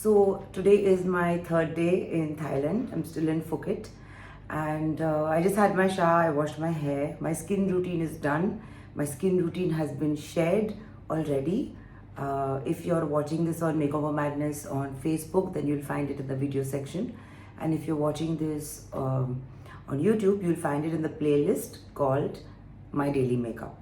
So today is my third day in Thailand. I'm still in Phuket, and I just had my shower. I washed my hair. My skin routine is done. My skin routine has been shared already. If you're watching this on Makeover Madness on Facebook, then you'll find it in the video section. And if you're watching this on YouTube, you'll find it in the playlist called My Daily Makeup.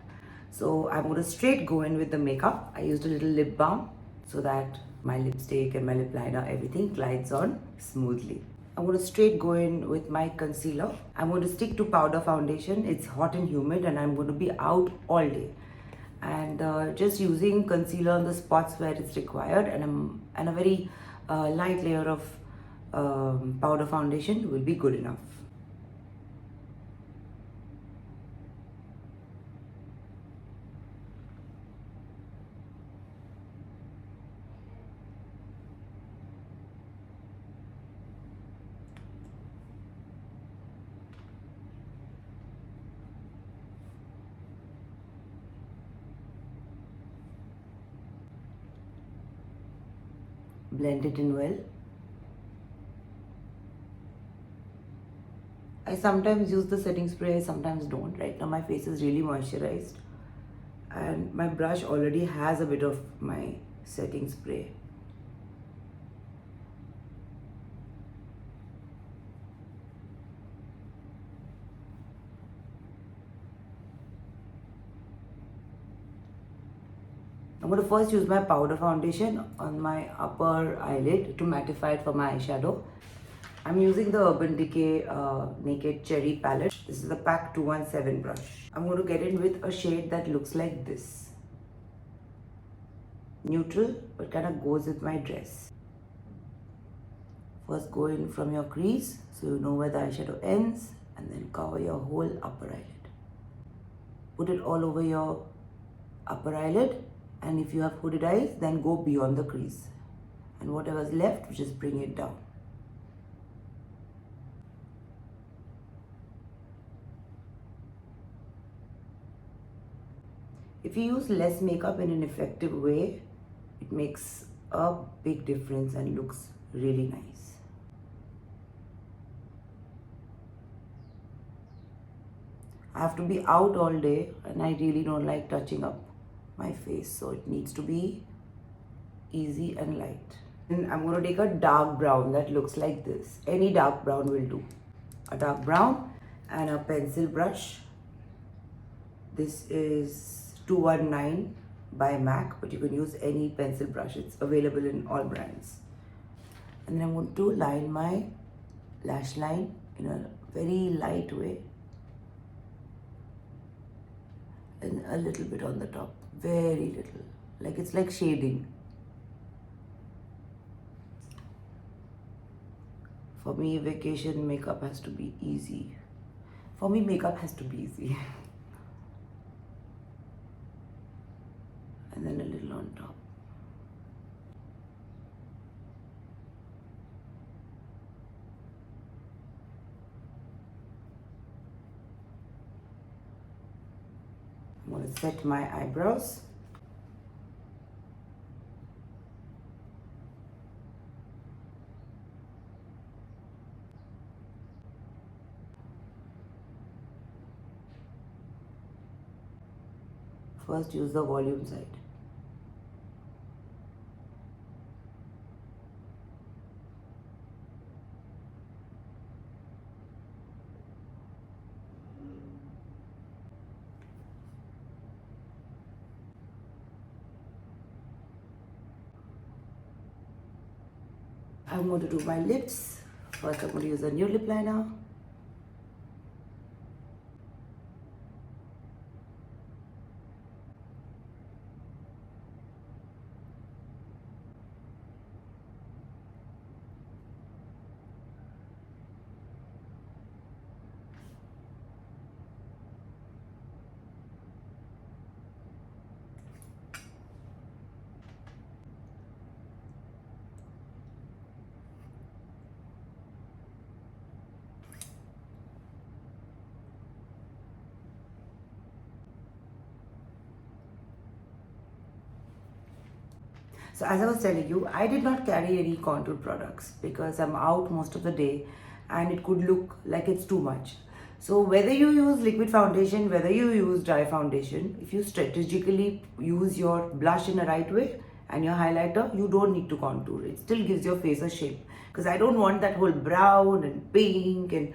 So I'm going to straight go in with the makeup. I used a little lip balm so that my lipstick and my lip liner, everything glides on smoothly. I'm going to straight go in with my concealer. I'm going to stick to powder foundation. It's hot and humid and I'm going to be out all day. And just using concealer on the spots where it's required and a very light layer of powder foundation will be good enough. Blend it in well. I sometimes use the setting spray, I sometimes don't. Right now my face is really moisturized and my brush already has a bit of my setting spray. I'm going to first use my powder foundation on my upper eyelid to mattify it for my eyeshadow. I'm using the Urban Decay Naked Cherry palette. This is the Pack 217 brush. I'm going to get in with a shade that looks like this. Neutral, but kind of goes with my dress. First go in from your crease so you know where the eyeshadow ends and then cover your whole upper eyelid. Put it all over your upper eyelid, and if you have hooded eyes, then go beyond the crease. And whatever's left, just bring it down. If you use less makeup in an effective way, it makes a big difference and looks really nice. I have to be out all day and I really don't like touching up my face, so it needs to be easy and light. And I'm going to take a dark brown that looks like this. Any dark brown will do. A dark brown and a pencil brush. This is 219 by MAC, but you can use any pencil brush. It's available in all brands. And then I'm going to line my lash line in a very light way. And a little bit on the top. Very little. Like it's like shading. For me, vacation makeup has to be easy. For me, makeup has to be easy. And then a little on top. I'm going to set my eyebrows. First use the volume side. I'm going to do my lips. First I'm going to use a new lip liner. So as I was telling you, I did not carry any contour products because I'm out most of the day and it could look like it's too much. So whether you use liquid foundation, whether you use dry foundation, if you strategically use your blush in the right way and your highlighter, you don't need to contour. It still gives your face a shape, because I don't want that whole brown and pink and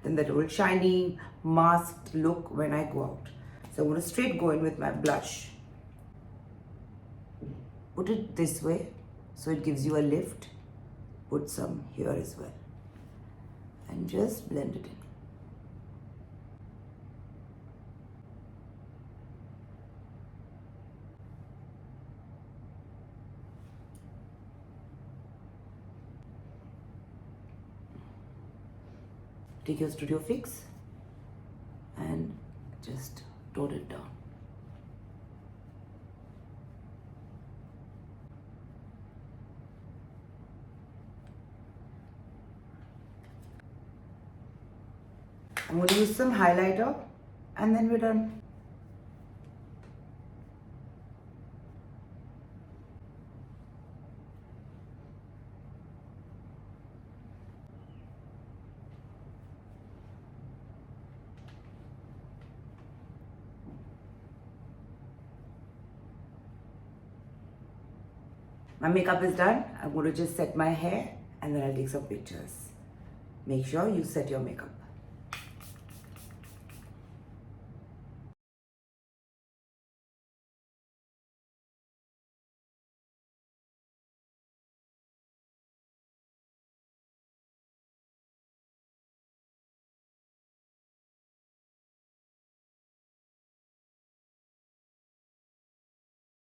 then that whole shiny masked look when I go out. So I'm going to straight go in with my blush. Put it this way so it gives you a lift. Put some here as well and just blend it in. Take your studio fix and just tone it down. I'm going to use some highlighter and then we're done. My makeup is done. I'm going to just set my hair and then I'll take some pictures. Make sure you set your makeup.